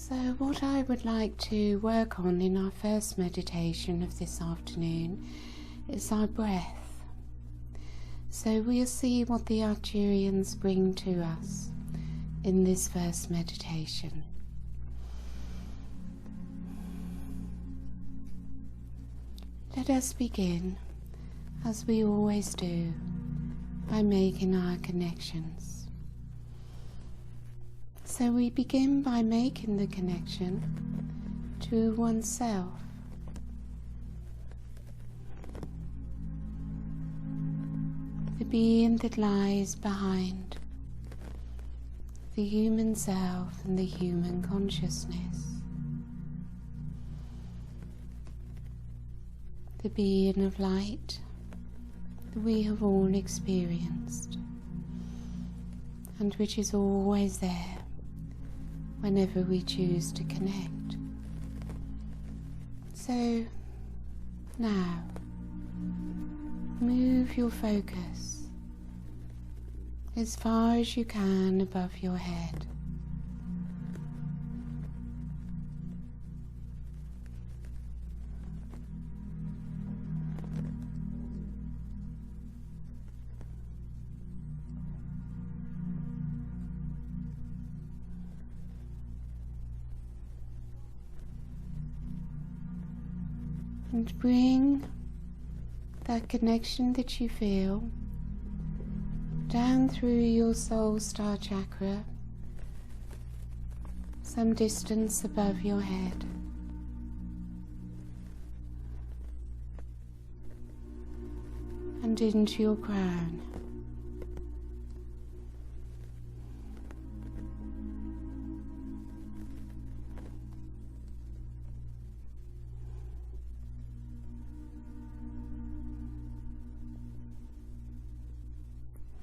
So what I would like to work on in our first meditation of this afternoon is our breath. So we'll see what the Arcturians bring to us in this first meditation. Let us begin, as we always do, by making our connections. So we begin by making the connection to oneself. The being that lies behind the human self and the human consciousness. The being of light that we have all experienced, and which is always there whenever we choose to connect. So now move your focus as far as you can above your head. And bring that connection that you feel down through your soul star chakra, some distance above your head. And into your crown.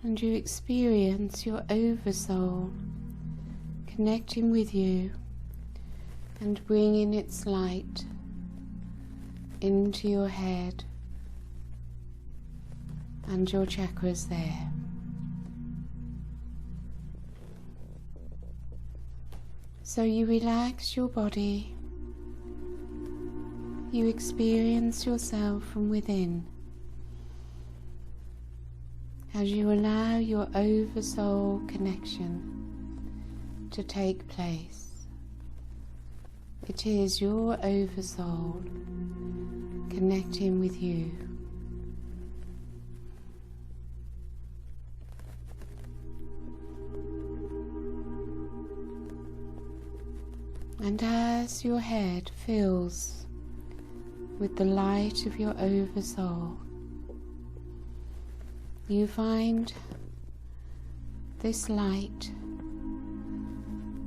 And you experience your Oversoul connecting with you and bringing its light into your head and your chakras there. So you relax your body, you experience yourself from within, as you allow your Oversoul connection to take place. It is your Oversoul connecting with you. And as your head fills with the light of your Oversoul, you find this light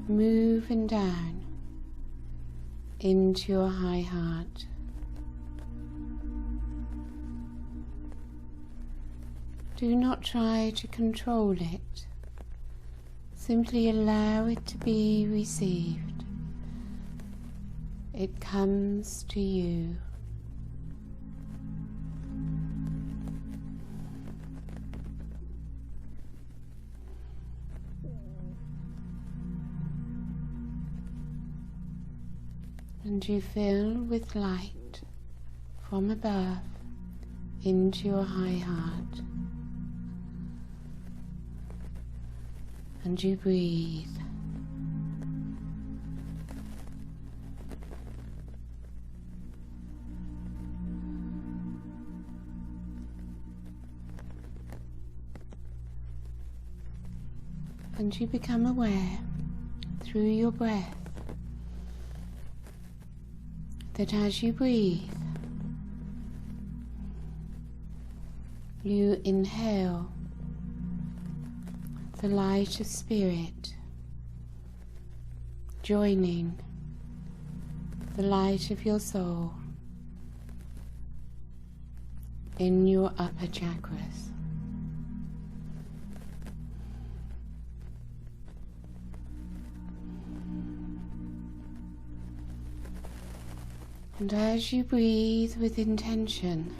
moving down into your high heart. Do not try to control it. Simply allow it to be received. It comes to you. And you fill with light from above into your high heart. And you breathe. And you become aware through your breath that as you breathe, you inhale the light of spirit, joining the light of your soul in your upper chakras. And as you breathe with intention,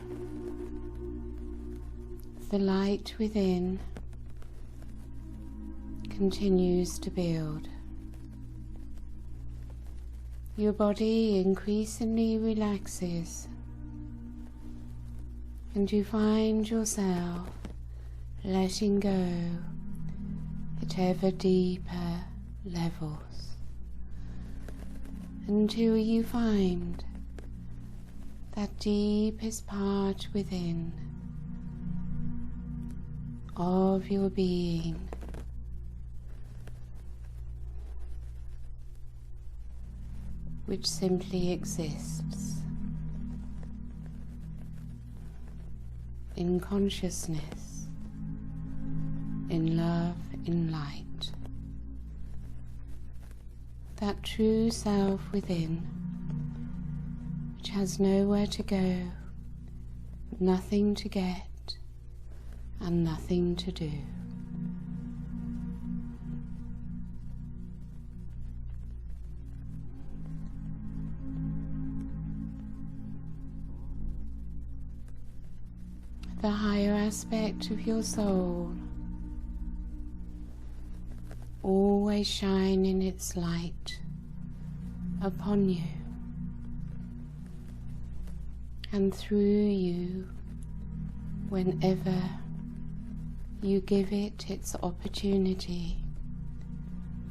the light within continues to build. your body increasingly relaxes, and you find yourself letting go at ever deeper levels, until you find that deepest part within of your being, which simply exists in consciousness, in love, in light. That true self within, which has nowhere to go, nothing to get, and nothing to do. The higher aspect of your soul, always shining its light upon you and through you whenever you give it its opportunity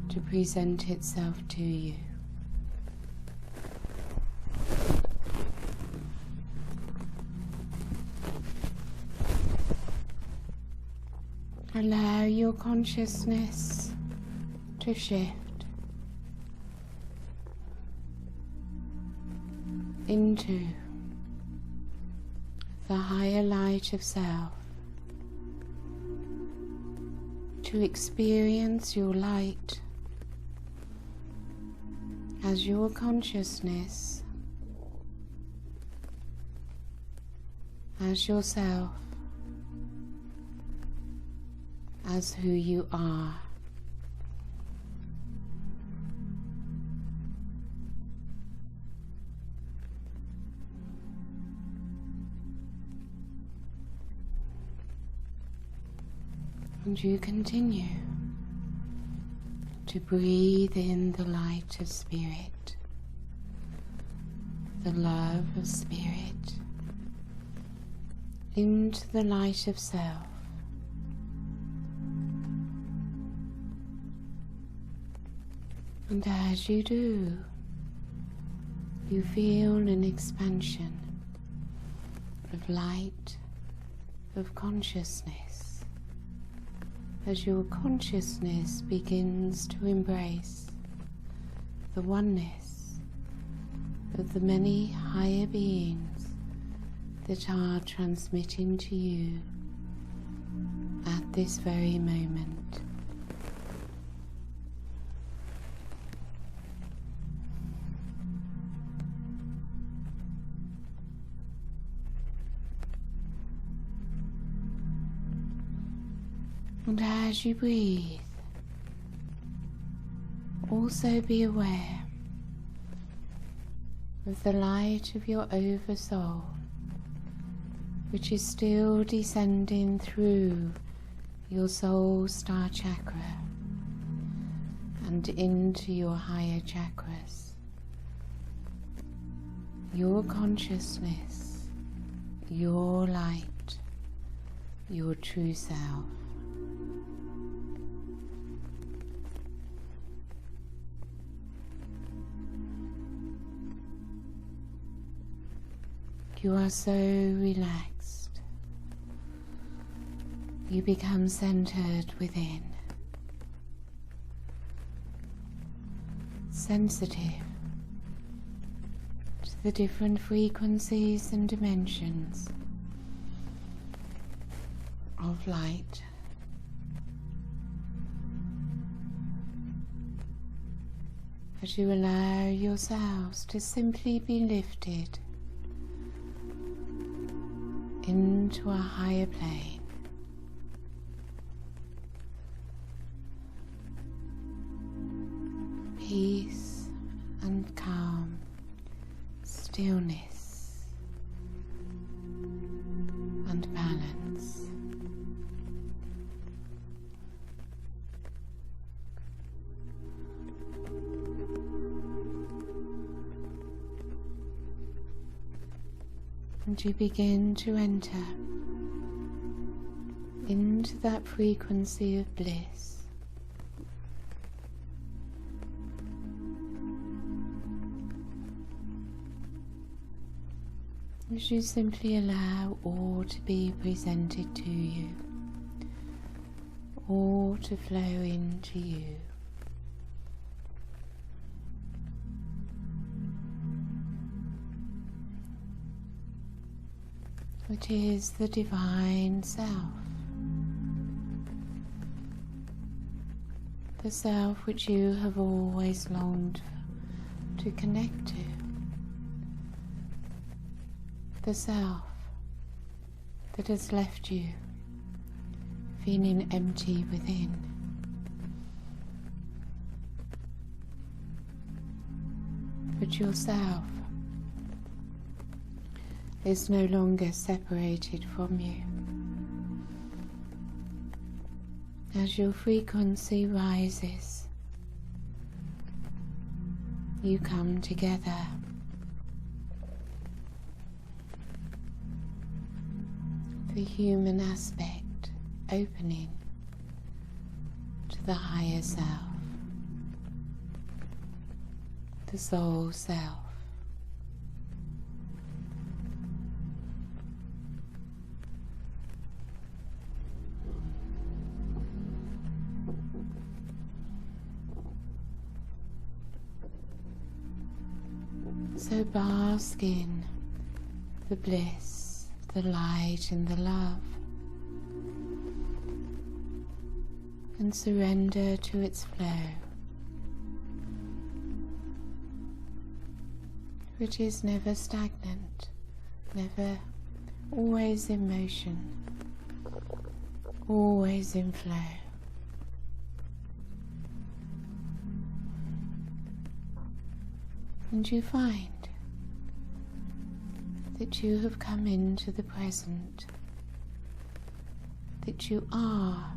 to present itself to you. Allow your consciousness to shift into the higher light of self, to experience your light as your consciousness, as yourself, as who you are. And you continue to breathe in the light of spirit, the love of spirit, into the light of self. And as you do, you feel an expansion of light, of consciousness, as your consciousness begins to embrace the oneness of the many higher beings that are transmitting to you at this very moment. And as you breathe, also be aware of the light of your Oversoul, which is still descending through your soul star chakra and into your higher chakras. Your consciousness, your light, your true self. You are so relaxed. You become centered within, sensitive to the different frequencies and dimensions of light. As you allow yourselves to simply be lifted into a higher plane, peace and calm, stillness and balance. And you begin to enter into that frequency of bliss. As you simply allow all to be presented to you, all to flow into you. Which is the divine self, the self which you have always longed to connect to, the self that has left you feeling empty within. But yourself is no longer separated from you. As your frequency rises, you come together. The human aspect opening to the higher self, the soul self. So bask in the bliss, the light and the love, and surrender to its flow, which is never stagnant, never, always in motion, always in flow. And you find that you have come into the present, that you are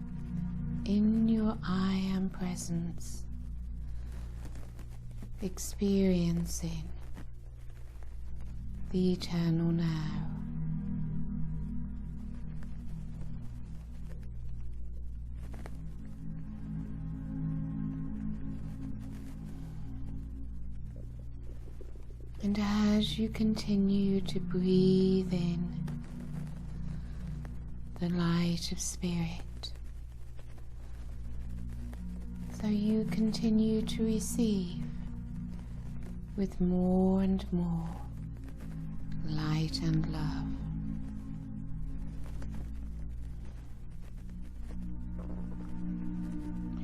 in your I am presence, experiencing the eternal now. And as you continue to breathe in the light of spirit, so you continue to receive with more and more light and love.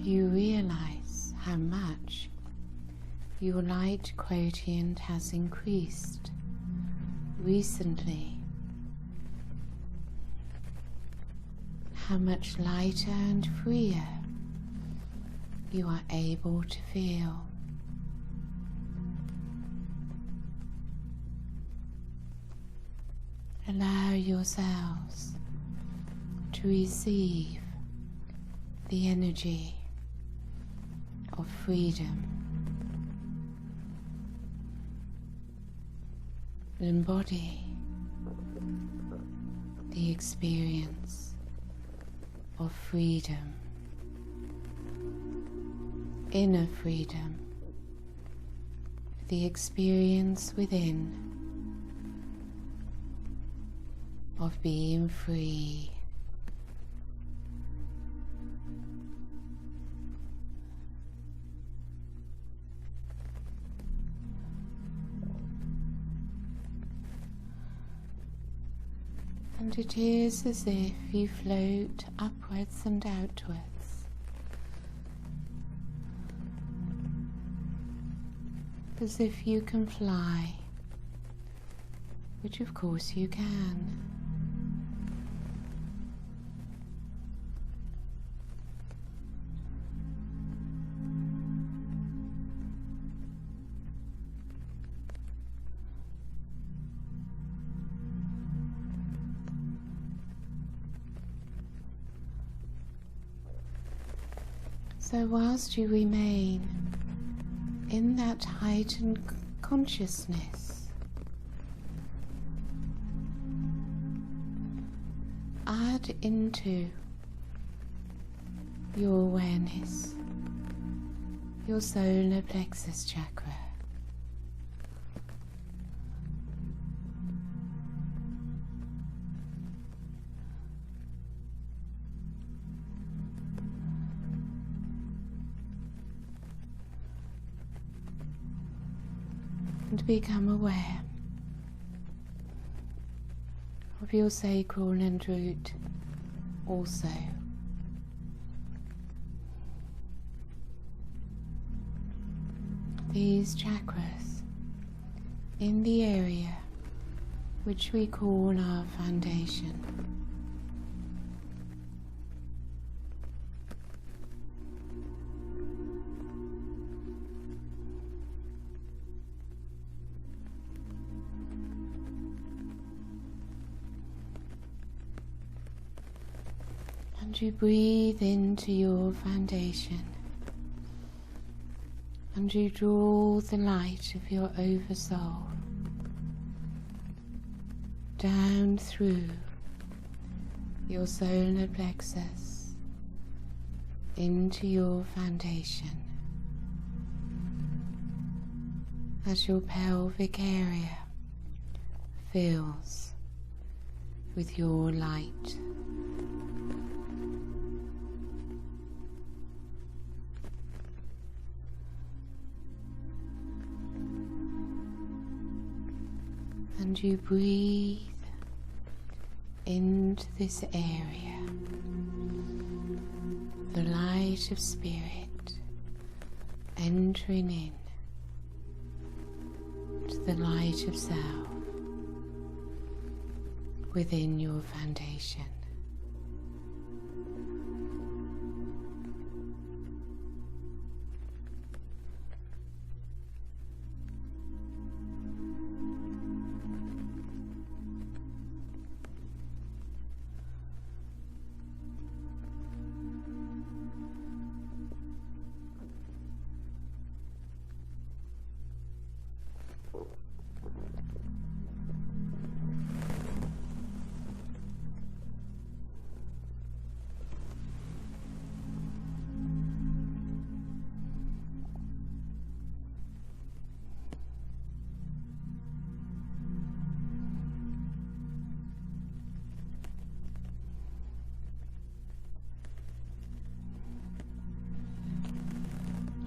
You realize how much your light quotient has increased recently, how much lighter and freer you are able to feel. Allow yourselves to receive the energy of freedom. Embody the experience of freedom, inner freedom, the experience within of being free. And it is as if you float upwards and outwards, as if you can fly, which of course you can. So whilst you remain in that heightened consciousness, that into your awareness, your solar plexus chakra. And become aware of your sacral and root also. These chakras in the area which we call our foundation. And you breathe into your foundation, and you draw the light of your Oversoul down through your solar plexus into your foundation, as your pelvic area fills with your light. And you breathe into this area, the light of spirit entering in to the light of self within your foundation.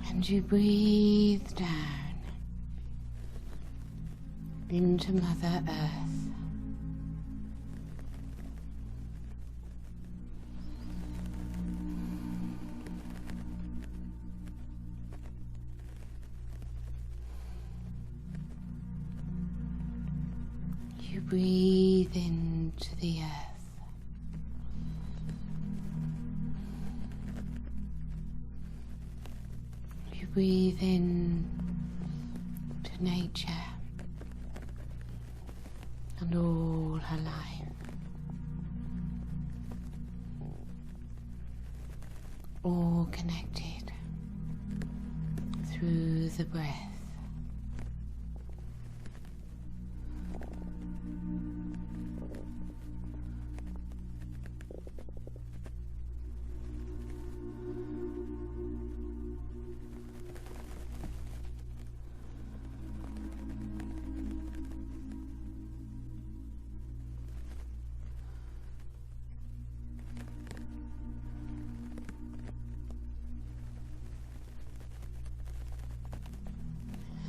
And you breathe down into Mother Earth. You breathe into the earth. Breathe in to nature and all her life, all connected through the breath.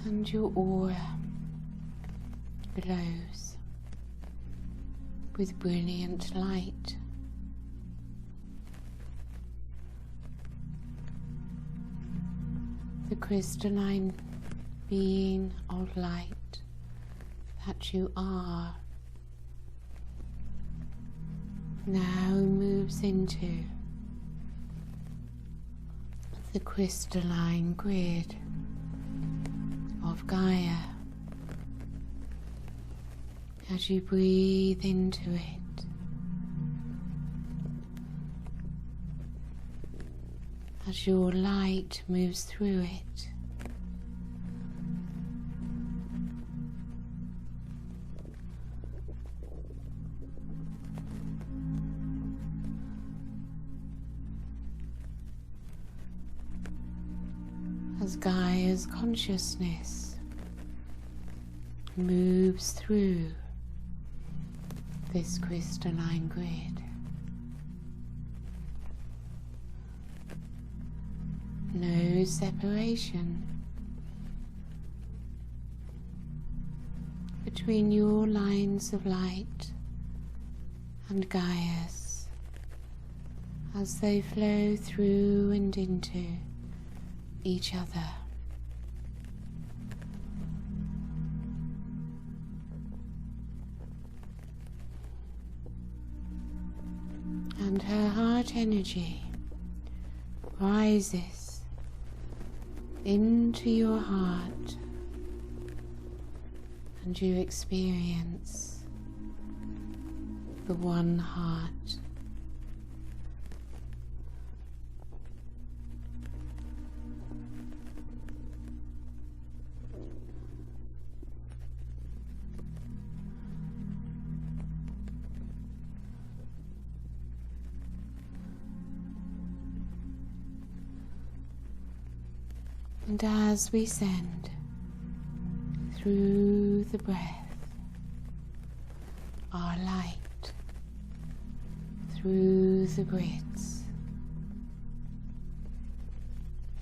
And your aura glows with brilliant light. The crystalline being of light that you are now moves into the crystalline grid of Gaia. As you breathe into it, as your light moves through it, as Gaia's consciousness moves through this crystalline grid. No separation between your lines of light and Gaia's as they flow through and into each other. And her heart energy rises into your heart, and you experience the one heart. And as we send through the breath our light through the grids,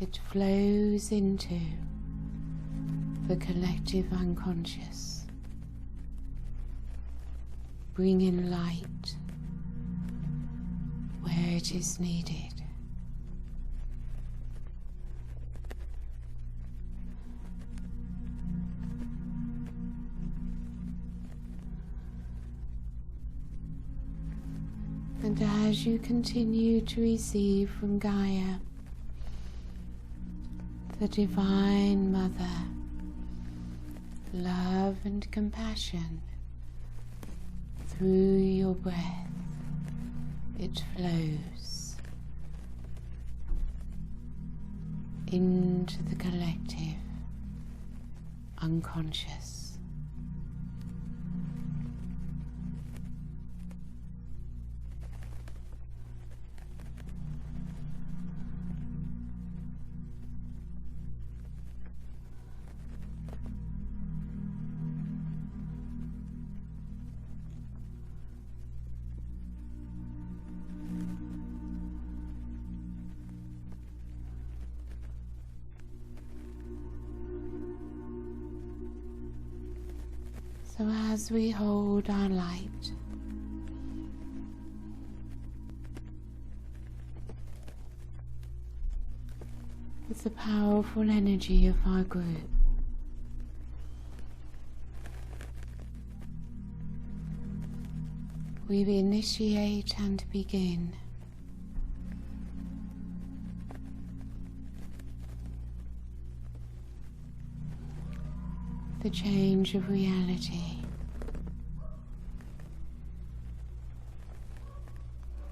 it flows into the collective unconscious, bringing light where it is needed. And as you continue to receive from Gaia, the Divine Mother, love and compassion through your breath, it flows into the collective unconscious. So as we hold our light, with the powerful energy of our group, we initiate and begin the change of reality,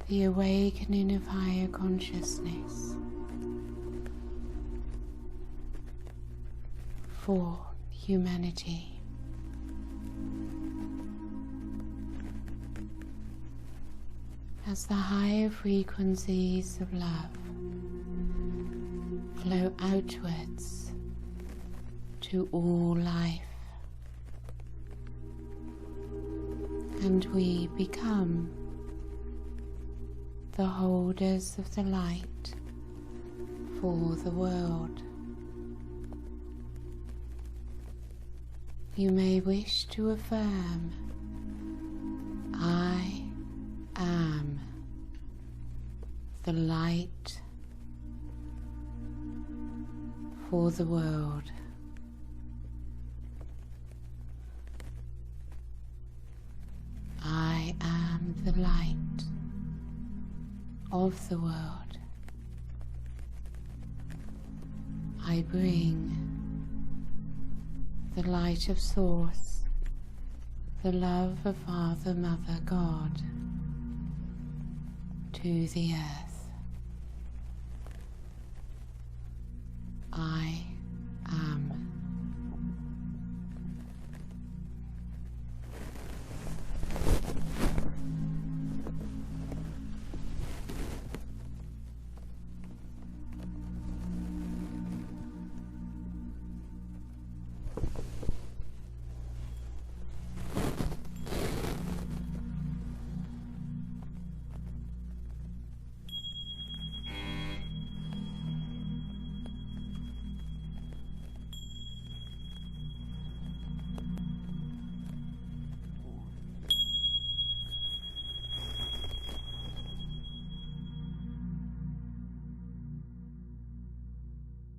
the awakening of higher consciousness for humanity. As the higher frequencies of love flow outwards to all life, and we become the holders of the light for the world. You may wish to affirm, I am the light for the world. I am the light of the world. I bring the light of Source, the love of Father, Mother, God, to the earth.